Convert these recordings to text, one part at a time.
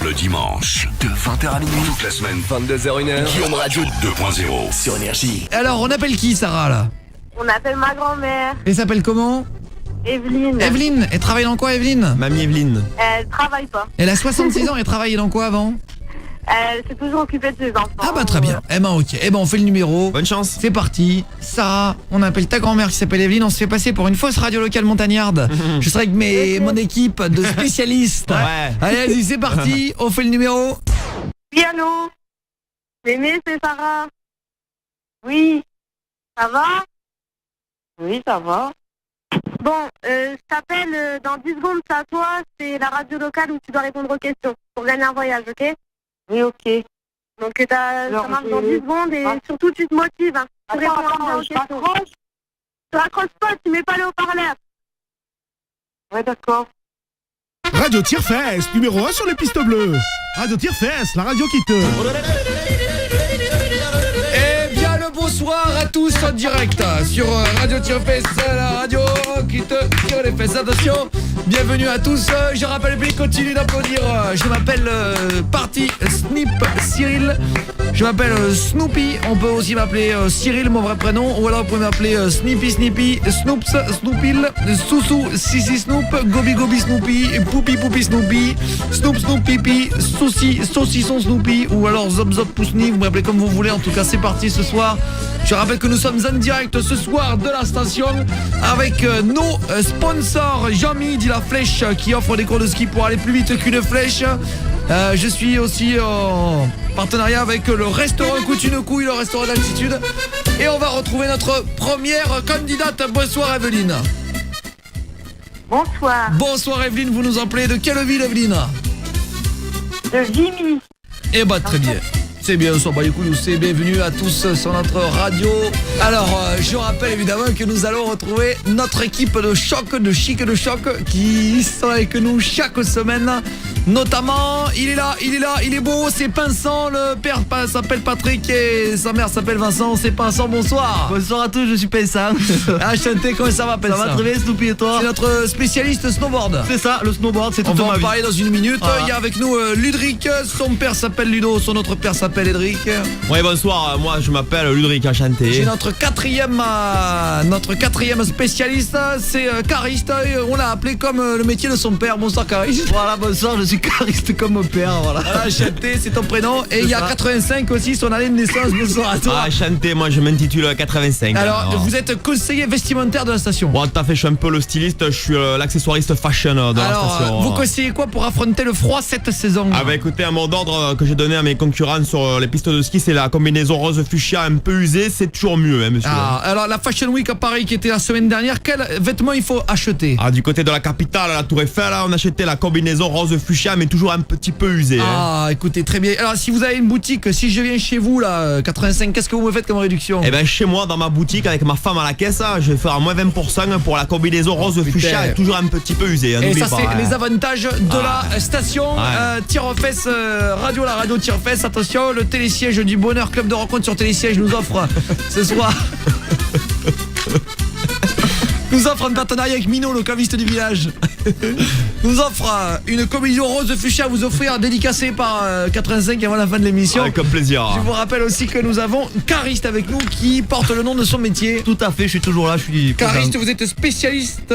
Le dimanche, de 20h à minuit, toute la semaine, 22h-1h, Guillaume Radio 2.0 sur Énergie. Alors, on appelle qui, Sarah, là? On appelle ma grand-mère. Elle s'appelle comment? Evelyne. Evelyne. Elle travaille dans quoi, Evelyne? Mamie Evelyne. Elle travaille pas. Elle a 66 ans, elle travaillait dans quoi avant? Elle s'est toujours occupée de ses enfants. Ah bah très bien. Eh ben ok. Eh ben on fait le numéro. Bonne chance. C'est parti. Sarah, on appelle ta grand-mère qui s'appelle Evelyne. On se fait passer pour une fausse radio locale montagnarde. Je serai avec mon équipe de spécialistes. Ouais. Allez, vas-y, c'est parti. On fait le numéro. Oui, allô? Mémé, c'est Sarah. Oui. Ça va? Oui, ça va. Bon, je t'appelle dans 10 secondes, c'est à toi. C'est la radio locale où tu dois répondre aux questions pour gagner un voyage, ok? Oui, ok. Donc ça marche dans 10 secondes et surtout tu te motives. Hein. Tu réponds bien aux questions. Tu raccroches pas, tu mets pas le haut-parleur. Ouais, d'accord. Radio Tire-Fest, numéro 1 sur les pistes bleues. Radio Tire-Fest, la radio qui te... Eh bien le bonsoir à tous en direct sur Radio Tire-Fest, la radio qui te tire les fesses. Attention, bienvenue à tous. Je rappelle le public, continue d'applaudir. Je m'appelle Party Snip Cyril. Je m'appelle Snoopy. On peut aussi m'appeler Cyril, mon vrai prénom. Ou alors vous pouvez m'appeler Snippy Snippy, Snoops Snoopil, Soussou Sissi Snoop, Gobi Gobi Snoopy, Poupi Poupi Snoopy, Snoop Snoop Pipi, Souci Saucisson Snoopy, ou alors Zop Zop Pousni. Vous m'appelez comme vous voulez. En tout cas, c'est parti ce soir. Je rappelle que nous sommes en direct ce soir de la station avec nos sponsors. Jean-Mi dit la flèche qui offre des cours de ski pour aller plus vite qu'une flèche. Je suis aussi en partenariat avec le restaurant Coutune Couille, le restaurant d'altitude. Et on va retrouver notre première candidate. Bonsoir Evelyne. Bonsoir. Bonsoir Evelyne, vous nous appelez de quelle ville Evelyne? De Vimy. Eh bah très bien. C'est bien, on s'en bat les couilles, c'est bienvenue à tous sur notre radio. Alors, je rappelle évidemment que nous allons retrouver notre équipe de choc, de chic de choc, qui sont avec nous chaque semaine. Notamment, il est beau, c'est Pinsant, le père s'appelle Patrick et sa mère s'appelle Vincent, c'est Pinsant, bonsoir. Bonsoir à tous, je suis Pinsant. Enchanté, comment ça va Pinsant? Ça va très bien, Snoopy, et toi? C'est notre spécialiste snowboard. C'est ça, le snowboard, c'est On toute va ma en vie. parler dans une minute. Voilà. Il y a avec nous Ludric, son père s'appelle Ludo, son autre père s'appelle Edric. Ouais, bonsoir, moi je m'appelle Ludric, enchanté. J'ai notre quatrième spécialiste, c'est cariste. On l'a appelé comme le métier de son père. Bonsoir cariste. Voilà, bonsoir, je suis cariste comme mon père, voilà. Voilà, Chanté, c'est ton prénom. Et il y a 85 aussi, son année de naissance. Bonsoir à toi. Ah, enchanté, moi je m'intitule 85. Alors, vous êtes conseiller vestimentaire de la station. Bon, tout à fait, je suis un peu le styliste, je suis l'accessoiriste fashion de la station. Vous conseillez quoi pour affronter le froid cette saison? Ah bah écoutez, un mot d'ordre que j'ai donné à mes concurrents sur les pistes de ski, c'est la combinaison rose fuchsia un peu usée, c'est toujours mieux, hein, monsieur. Ah, alors la Fashion Week à Paris qui était la semaine dernière, quels vêtements il faut acheter? Ah, du côté de la capitale, à la Tour Eiffel, là, on achetait la combinaison rose fuchsia, mais toujours un petit peu usée. Ah, écoutez, très bien. Alors, si vous avez une boutique, si je viens chez vous, là, 85, qu'est-ce que vous me faites comme réduction? Eh ben, chez moi, dans ma boutique, avec ma femme à la caisse, je vais faire moins 20% pour la combinaison rose fuchsia, toujours un petit peu usée. Hein, et ça, pas, c'est hein. les avantages de la station. Ouais. Tire-Fesse radio, la radio Tire-Fesse. Attention, le télésiège du Bonheur Club de rencontre sur télésiège nous offre ce soir. Nous offre un partenariat avec Mino, le caviste du village. Nous offre une combinaison rose fuchsia à vous offrir, dédicacée par 85 avant la fin de l'émission. Avec plaisir. Je vous rappelle aussi que nous avons Cariste avec nous qui porte le nom de son métier. Tout à fait, je suis toujours là, je suis Cariste, vous êtes spécialiste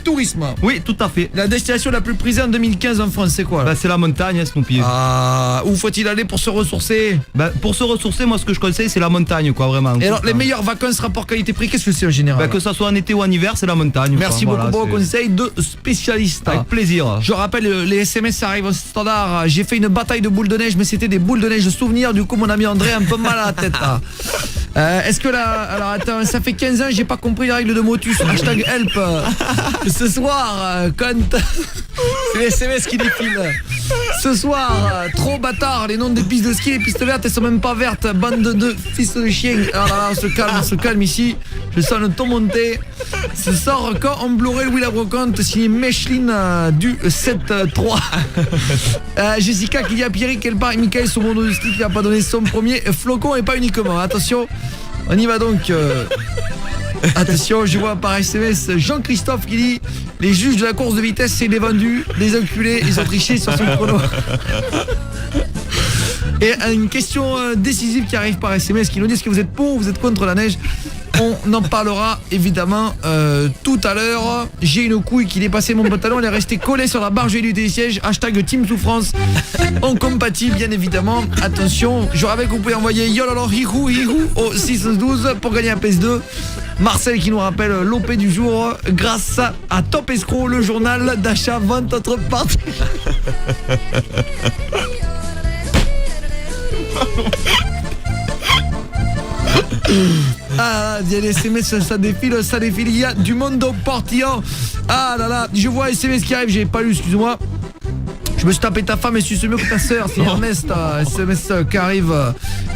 tourisme. Oui, tout à fait. La destination la plus prisée en 2015 en France, c'est quoi là? Bah, c'est la montagne, hein, Snoopy. Ah, où faut-il aller pour se ressourcer? Bah, pour se ressourcer, moi ce que je conseille, c'est la montagne, quoi, vraiment. Et alors, les meilleures vacances rapport qualité-prix, qu'est-ce que c'est en général? Bah, que ça soit en été ou en hiver, c'est la montagne. Merci quoi. beaucoup Voilà, pour vos conseils de spécialistes. Avec plaisir. Je rappelle, les SMS arrivent au standard. J'ai fait une bataille de boules de neige, mais c'était des boules de neige de souvenirs. Du coup, mon ami André a un peu mal à la tête. Est-ce que là... Alors attends, ça fait 15 ans, j'ai pas compris les règles de Motus. Hashtag help. Ce soir, quand... C'est les SMS qui défilent. Ce soir, trop bâtard, les noms des pistes de ski, les pistes vertes, elles sont même pas vertes. Bande de fils de chiens. Alors là, on se calme ici. Je sens le ton monter. Ce sort quand on Blu-ray Louis la Brocante, signé Micheline du 7-3. Jessica qui dit à Pierrick qu'elle part, Michael son monde de ski qui n'a pas donné son premier flocon et pas uniquement. Attention, on y va donc. Attention, je vois par SMS Jean-Christophe qui dit: les juges de la course de vitesse, c'est des vendus, des enculés, ils ont triché sur son chrono. Et une question décisive qui arrive par SMS qui nous dit est-ce que vous êtes pour ou vous êtes contre la neige? On en parlera évidemment tout à l'heure. J'ai une couille qui dépassait mon pantalon, elle est restée collée sur la barre du siège. Hashtag Team Souffrance. On compatit bien évidemment. Attention, je rappelle que vous pouvez envoyer Yololo Hihou Hihou au 612 pour gagner un PS2. Marcel qui nous rappelle l'OP du jour grâce à Top Escroc, le journal d'achat vente autre partie. Ah, il y a des SMS, ça défile, il y a du monde au portillon. Ah là là, je vois SMS qui arrive, j'ai pas lu, excuse-moi. Je me suis tapé ta femme et suis mieux que ta sœur, c'est Ernest, SMS qui arrive.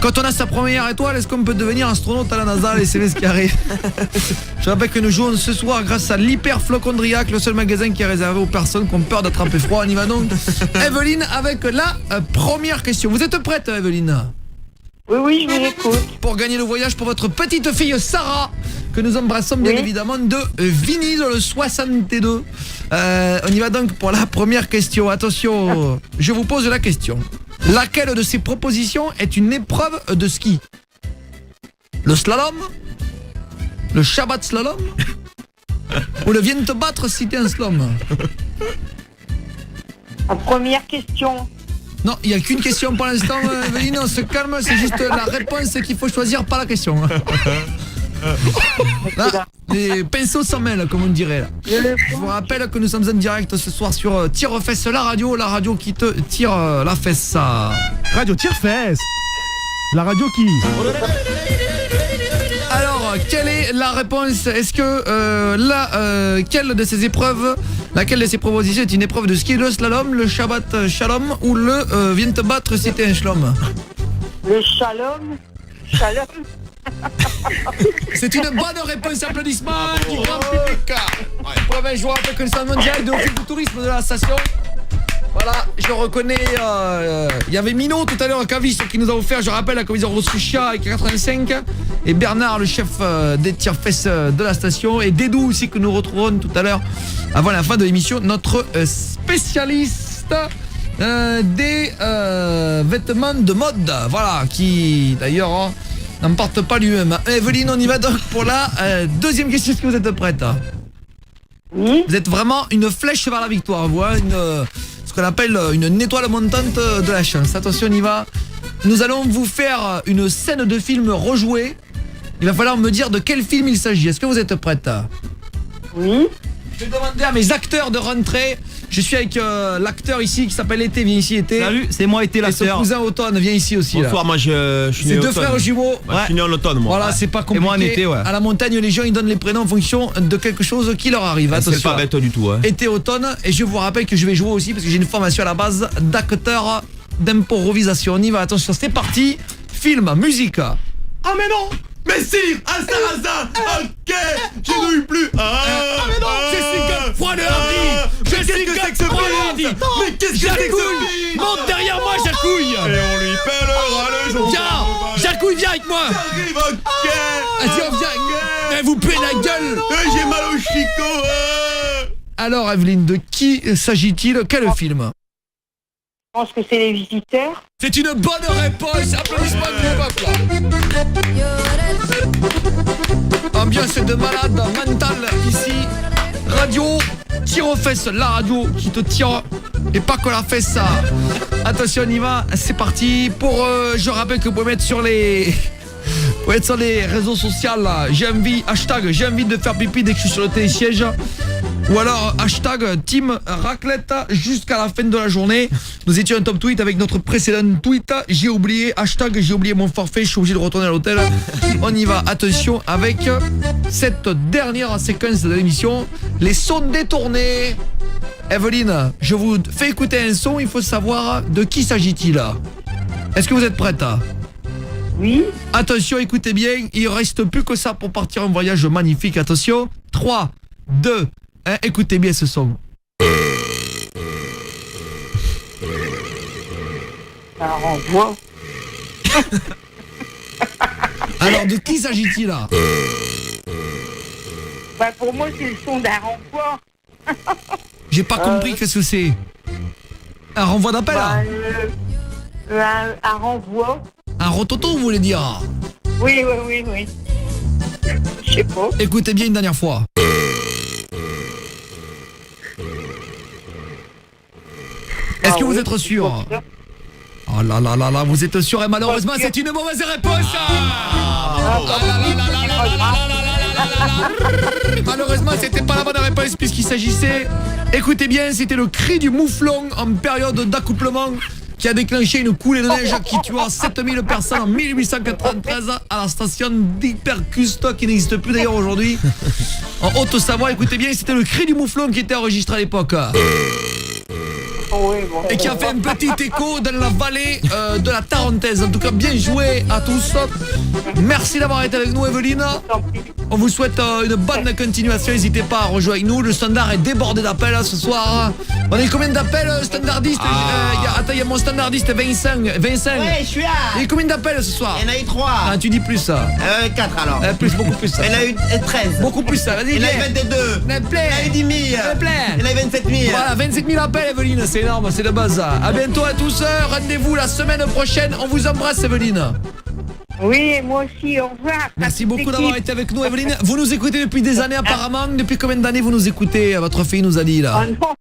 Quand on a sa première étoile, est-ce qu'on peut devenir astronaute à la NASA? Les SMS qui arrivent. Je rappelle que nous jouons ce soir grâce à l'Hyperflocondriac, le seul magasin qui est réservé aux personnes qui ont peur d'attraper froid. On y va donc. Evelyne avec la première question. Vous êtes prête, Evelyne? Oui, je vous écoute. Pour gagner le voyage pour votre petite fille Sarah, que nous embrassons bien évidemment, de Vinise le 62. On y va donc pour la première question. Attention, je vous pose la question. Laquelle de ces propositions est une épreuve de ski? Le slalom? Le Shabbat slalom? Ou le viens te battre si t'es un slalom? La première question. Non, il n'y a qu'une question pour l'instant, Evelyne, on se calme, c'est juste la réponse qu'il faut choisir, pas la question. Là, les pinceaux s'en mêlent, comme on dirait là. Je vous rappelle que nous sommes en direct ce soir sur Tire-Fesse, la radio qui te tire la fesse. Radio Tire-Fesse, la radio qui... Alors, quelle est la réponse? Est-ce que laquelle de ces épreuves, laquelle de ces propositions est une épreuve de ski? Le slalom, le Shabbat shalom ou le viens te battre si t'es un shalom? Le shalom. Shalom. C'est une bonne réponse, applaudissements du grand public. Ouais, ben, je vous rappelle que nous sommes en direct de l'Office du tourisme de la station. Voilà, je reconnais, il y avait Mino tout à l'heure, caviste, qui nous a offert, je rappelle, la commission Rose Fuchsia avec 85, et Bernard, le chef des tire-fesses de la station, et Dédou aussi, que nous retrouverons tout à l'heure, avant la fin de l'émission, notre spécialiste des vêtements de mode, voilà, qui d'ailleurs n'en porte pas lui-même. Evelyne, on y va donc pour la deuxième question, est-ce que vous êtes prête? Oui. Vous êtes vraiment une flèche vers la victoire, vous, hein, ce qu'on appelle une étoile montante de la chance. Attention, on y va. Nous allons vous faire une scène de film rejouée. Il va falloir me dire de quel film il s'agit. Est-ce que vous êtes prête? Oui. Je vais demander à mes acteurs de rentrer. Je suis avec l'acteur ici qui s'appelle Été. Viens ici, Été. Salut, c'est moi Été Et son l'acteur. cousin Automne, viens ici aussi. Bonsoir, là. moi je suis né C'est en deux automne. frères jumeaux. Ouais, je suis né en automne, moi. Voilà, Ouais. c'est pas compliqué. Et moi en été, ouais. À la montagne, les gens ils donnent les prénoms en fonction de quelque chose qui leur arrive. C'est Attention. pas bête du tout, hein. Été, automne. Et je vous rappelle que je vais jouer aussi parce que j'ai une formation à la base d'acteur d'improvisation. On y va, attention, c'est parti. Film, musique. Ah mais non. Mais si, à Sarrazin. Ok, je n'ai plus. Ah mais non, Jessica Froide Hardy. Jessica Froide Hardy. Mais qu'est-ce que c'est que ce film? Monte derrière moi, Jacouille. Et on lui pèlera le jour. Viens, Jacouille, viens avec moi. J'arrive, ok. Vas-y, on vient. Mais vous puez la gueule. J'ai mal au chicot. Alors, Evelyne, de qui s'agit-il? Quel film? Je pense que c'est Les Visiteurs. C'est une bonne réponse. Applaudissements du peuple. Ambiance de malade mentale ici. Radio tire aux fesses, la radio qui te tire et pas que la fesse. Attention, on y va, c'est parti. Pour je rappelle que vous pouvez mettre sur les réseaux sociaux là, j'ai envie de faire pipi dès que je suis sur le télésiège. Ou alors hashtag team raclette jusqu'à la fin de la journée. Nous étions en top tweet avec notre précédent tweet. J'ai oublié mon forfait, je suis obligé de retourner à l'hôtel. On y va, attention avec cette dernière séquence de l'émission. Les sons détournés. Evelyne, je vous fais écouter un son, il faut savoir de qui s'agit-il. Est-ce que vous êtes prête? Oui. Attention, écoutez bien, il reste plus que ça pour partir en voyage magnifique. Attention, 3, 2, 1, écoutez bien ce son. Ça renvoie. Alors, de qui s'agit-il là? Bah pour moi c'est le son d'un renvoi. J'ai pas compris qu'est-ce que c'est. Un renvoi d'appel Bah, là? Un renvoi. Un rototo, vous voulez dire? Oui. Je sais pas. Écoutez bien une dernière fois. Est-ce que vous êtes sûr? Oh là là là là, vous êtes sûr et malheureusement c'est une mauvaise réponse. Malheureusement c'était pas la bonne réponse puisqu'il s'agissait, écoutez bien, c'était le cri du mouflon en période d'accouplement qui a déclenché une coulée de neige qui tua 7000 personnes en 1893 à la station d'Hypercuste qui n'existe plus d'ailleurs aujourd'hui en Haute-Savoie. Écoutez bien, c'était le cri du mouflon qui était enregistré à l'époque. Et qui a fait un petit écho dans la vallée de la Tarentaise. En tout cas, bien joué à tous. Merci d'avoir été avec nous, Evelyne. On vous souhaite une bonne continuation. N'hésitez pas à rejoindre nous. Le standard est débordé d'appels ce soir. On a eu combien d'appels standardistes? Attends, il y a mon standardiste Vincent. Ouais, je suis là. Il y a eu combien d'appels ce soir? Il y en a eu 3. Ah, tu dis plus ça. 4 alors. Plus, beaucoup plus ça. Il y en a eu 13. Beaucoup plus ça. Vas-y, Il y en a eu 22. Il y en a plein. Il y en a eu 10 000. Il y en a plein. Il y en a eu 27 000. Voilà, 27 000 appels, Evelyne, c'est énorme, c'est de base. A bientôt à tous, rendez-vous la semaine prochaine. On vous embrasse, Evelyne. Oui, moi aussi, au revoir. Merci beaucoup d'avoir été avec nous, Evelyne. Vous nous écoutez depuis des années apparemment. Depuis combien d'années vous nous écoutez? Votre fille nous a dit là. Oh non,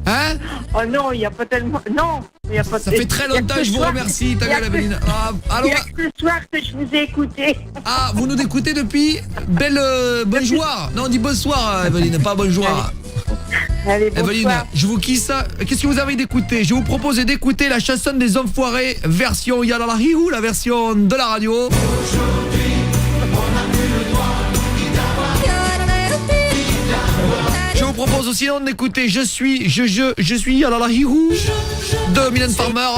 Hein? oh non, il n'y a pas tellement... Non, il n'y a pas... Ça fait très longtemps, je vous remercie, ta gueule, Evelyne. Il y a que ce soir que je vous ai écouté. Ah, vous nous écoutez depuis? Belle bonjour. Non, on dit bonsoir, Evelyne, pas bonjour. Allez, bonsoir. Evelyne, je vous kisse. Qu'est-ce que vous avez d'écouter? Je vous propose d'écouter la chanson des Enfoirés, version Yalala Hiou, la version de la radio. Je vous propose aussi d'écouter Je suis Yalala Hiou de Mylène Farmer.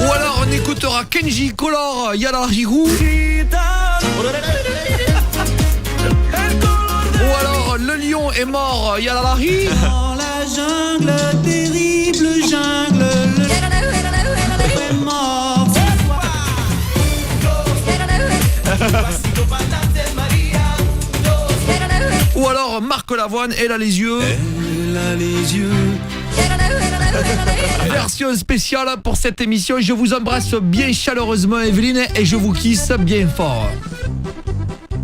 Ou alors on écoutera Kenji Color Yalala Hiou. Ou alors Le lion est mort Yalala Hi. Dans la jungle, terrible jungle, le lion est mort. Ou alors Marc Lavoine, Elle a les yeux. Elle a les yeux. Version spéciale pour cette émission. Je vous embrasse bien chaleureusement, Evelyne, et je vous kisse bien fort.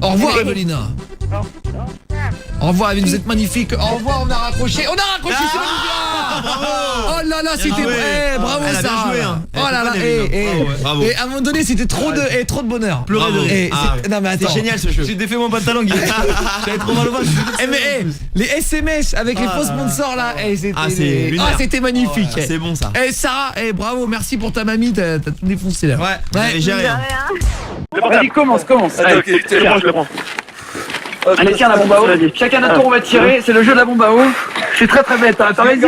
Au revoir, Evelyne. Au revoir, Evelyne, vous êtes magnifique. Au revoir, on a raccroché. On a raccroché, c'est magnifique. Oh là là, c'était bravo, Elle a bien Sarah. joué, hein. Oh là là, Bravo. et à un moment donné, c'était trop de bonheur. Pleurer de rire. Non mais attends. C'est génial ce jeu. J'ai défait mon pantalon, Guy. J'avais trop mal au ventre. Les SMS avec les faux sponsors là, c'était magnifique. C'est bon ça. Sarah, bravo, merci pour ta mamie, t'as tout défoncé là. Ouais, j'ai rien. Vas-y, commence. Allez, Ok, je le prends. allez, tiens la bombe à eau. Chacun notre tour, on va tirer. C'est le jeu de la bombe à eau. C'est très très bête. Attends, vas-y.